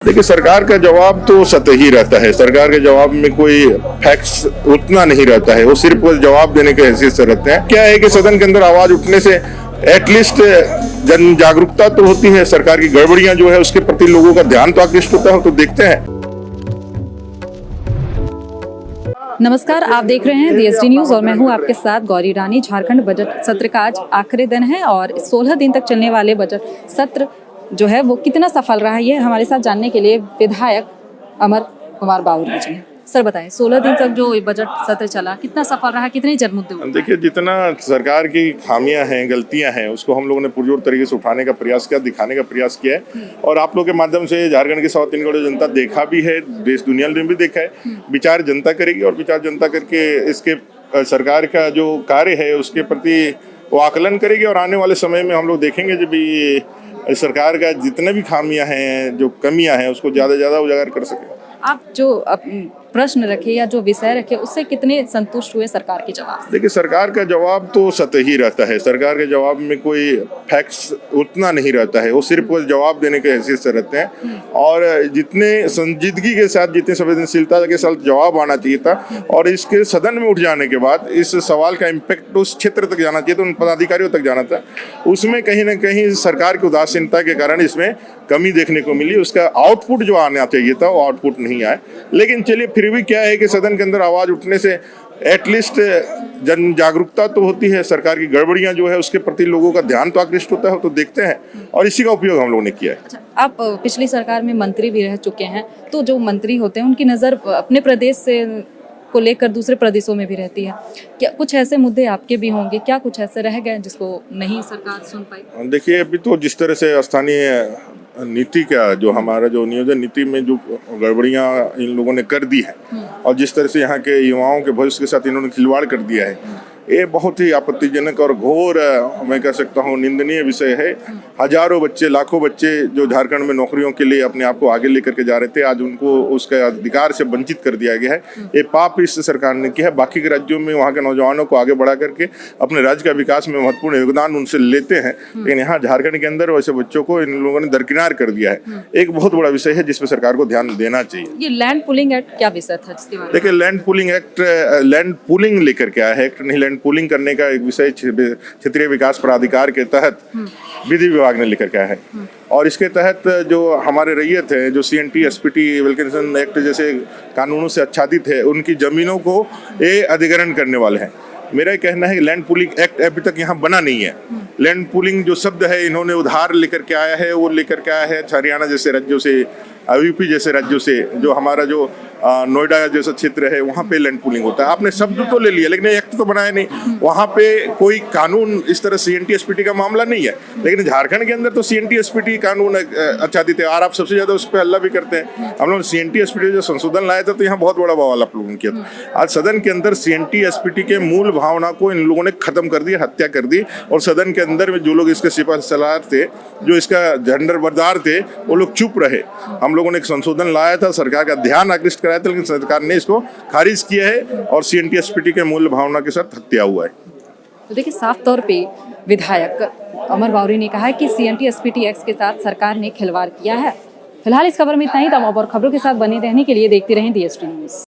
देखिए, सरकार का जवाब तो सतही रहता है। सरकार के जवाब में कोई फैक्ट्स उतना नहीं रहता है, वो सिर्फ जवाब देने के हैसियत से रहते हैं। क्या है कि सदन के अंदर आवाज उठने से एटलीस्ट जन जागरूकता तो होती है, सरकार की गड़बड़ियां जो है उसके प्रति लोगों का ध्यान तो आकृष्ट होता है। तो देखते हैं। नमस्कार, आप देख रहे हैं DSD न्यूज और मैं हूं आपके साथ गौरी रानी। झारखंड बजट सत्र का आज आखिरी दिन है और 16 दिन तक चलने वाले बजट सत्र जो है वो कितना सफल रहा है, ये हमारे साथ जानने के लिए विधायक अमर कुमार बावरी जी हैं। सर बताएं, 16 दिन तक जो बजट सत्र चला कितना सफल रहा, कितने जन मुद्दे उठाए? देखिए, जितना सरकार की खामियां हैं, गलतियां हैं, उसको हम लोगों ने पुरजोर तरीके से उठाने का प्रयास किया, दिखाने का प्रयास किया है। और आप लोग के माध्यम से झारखंड की 103 करोड़ जनता देखा भी है, देश दुनिया ने भी देखा है। विचार जनता करेगी और विचार जनता करके इसके सरकार का जो कार्य है उसके प्रति वो आकलन करेगी। और आने वाले समय में हम लोग देखेंगे जब भी सरकार का जितने भी खामियां हैं, जो कमियां हैं, उसको ज़्यादा से ज़्यादा उजागर कर सके। आप जो प्रश्न रखे या जो विषय रखे उससे कितने संतुष्ट हुए सरकार के जवाब से? देखिए, सरकार का जवाब तो सतही रहता है। सरकार के जवाब में कोई फैक्ट्स उतना नहीं रहता है, वो सिर्फ जवाब देने के हैसियत से रहते हैं। और जितने संजीदगी के साथ, जितनी संवेदनशीलता के साथ जवाब आना चाहिए था, और इसके सदन में उठ जाने के बाद इस सवाल का इम्पैक्ट उस क्षेत्र तक जाना चाहिए था, उन पदाधिकारियों तक जाना था। उसमें कहीं ना कहीं सरकार की उदासीनता के कारण इसमें कमी देखने को मिली। उसका आउटपुट जो आना चाहिए था वो आउटपुट नहीं आया। लेकिन चलिए, फिर भी क्या है कि सदन के अंदर आवाज उठने से एटलीस्ट जन जागरूकता तो होती है, सरकार की गड़बड़ियां जो है उसके प्रति लोगों का ध्यान तो आकृष्ट होता है। तो देखते हैं, और इसी का उपयोग हम लोगों ने किया है। अच्छा, आप पिछली सरकार में मंत्री भी रह चुके हैं, तो जो मंत्री होते हैं उनकी नज़र अपने प्रदेश से को लेकर दूसरे प्रदेशों में भी रहती है। क्या कुछ ऐसे मुद्दे आपके भी होंगे, क्या कुछ ऐसे रह गए जिसको नहीं सरकार सुन पाई? देखिए, अभी तो जिस तरह से स्थानीय नीति का जो हमारा जो नियोजन नीति में जो गड़बड़ियां इन लोगों ने कर दी है, और जिस तरह से यहाँ के युवाओं के भविष्य के साथ इन्होंने खिलवाड़ कर दिया है, ये बहुत ही आपत्तिजनक और घोर, मैं कह सकता हूँ, निंदनीय विषय है। हजारों बच्चे, लाखों बच्चे जो झारखंड में नौकरियों के लिए अपने आप को आगे लेकर के जा रहे थे, आज उनको उसके अधिकार से वंचित कर दिया गया है। ये पाप इस सरकार ने किया है। बाकी के राज्यों में वहाँ के नौजवानों को आगे बढ़ा करके अपने राज्य का विकास में महत्वपूर्ण योगदान उनसे लेते हैं, लेकिन यहाँ झारखंड के अंदर वैसे बच्चों को इन लोगों ने दरकिनार कर दिया है। एक बहुत बड़ा विषय है जिसपे सरकार को ध्यान देना चाहिए। ये लैंड पुलिंग एक्ट क्या विषय था जिसके बारे में? देखिए, land pulling act, land pulling लेकर के आया है, एक्ट नहीं, लैंड पुलिंग करने का एक विषय क्षेत्रीय विकास प्राधिकार के तहत विधि विभाग ने लेकर के आया है। और इसके तहत जो हमारे रैयत है, जो CNT SPT विल्किंसन एक्ट जैसे कानूनों से आच्छादित है, उनकी जमीनों को ये अधिग्रहण करने वाले हैं। मेरा कहना है कि लैंड पुलिंग एक्ट अभी तक यहाँ बना नहीं है। लैंड पुलिंग जो शब्द है इन्होंने उधार लेकर के आया है, वो लेकर के आया है हरियाणा जैसे राज्यों से, UP जैसे राज्यों से। जो हमारा जो नोएडा जैसा क्षेत्र है वहाँ पे लैंड पुलिंग होता है। आपने शब्द तो ले लिया लेकिन एक्ट तो बनाया नहीं। वहाँ पे कोई कानून इस तरह CNT SPT का मामला नहीं है, लेकिन झारखंड के अंदर तो CNT SPT कानून आच्छादित है। और आप सबसे ज्यादा उस पर हल्ला भी करते हैं। हम लोग CNT SPT जो संशोधन लाया था तो यहाँ बहुत बड़ा बवाल आप लोगों ने किया था। आज सदन के अंदर CNT SPT के मूल भावना को इन लोगों ने खत्म कर दिया, हत्या कर दी। और सदन के अंदर में जो लोग इसके सिपह सलार थे, जो इसका झंडा बरदार थे, वो लोग चुप रहे। हम लोगों ने एक संशोधन लाया था, सरकार का ध्यान आकृष्ट कराया था, लेकिन सरकार ने इसको खारिज किया है और CNT SPT के मूल भावना के साथ हत्या हुआ है। तो देखिए, साफ तौर पे विधायक अमर बावरी ने कहा है कि CNT SPT एक्ट के साथ सरकार ने खिलवाड़ किया है। फिलहाल इस खबर में इतना ही। तमाम और खबरों के साथ बने रहने के लिए देखते रहें DSD न्यूज।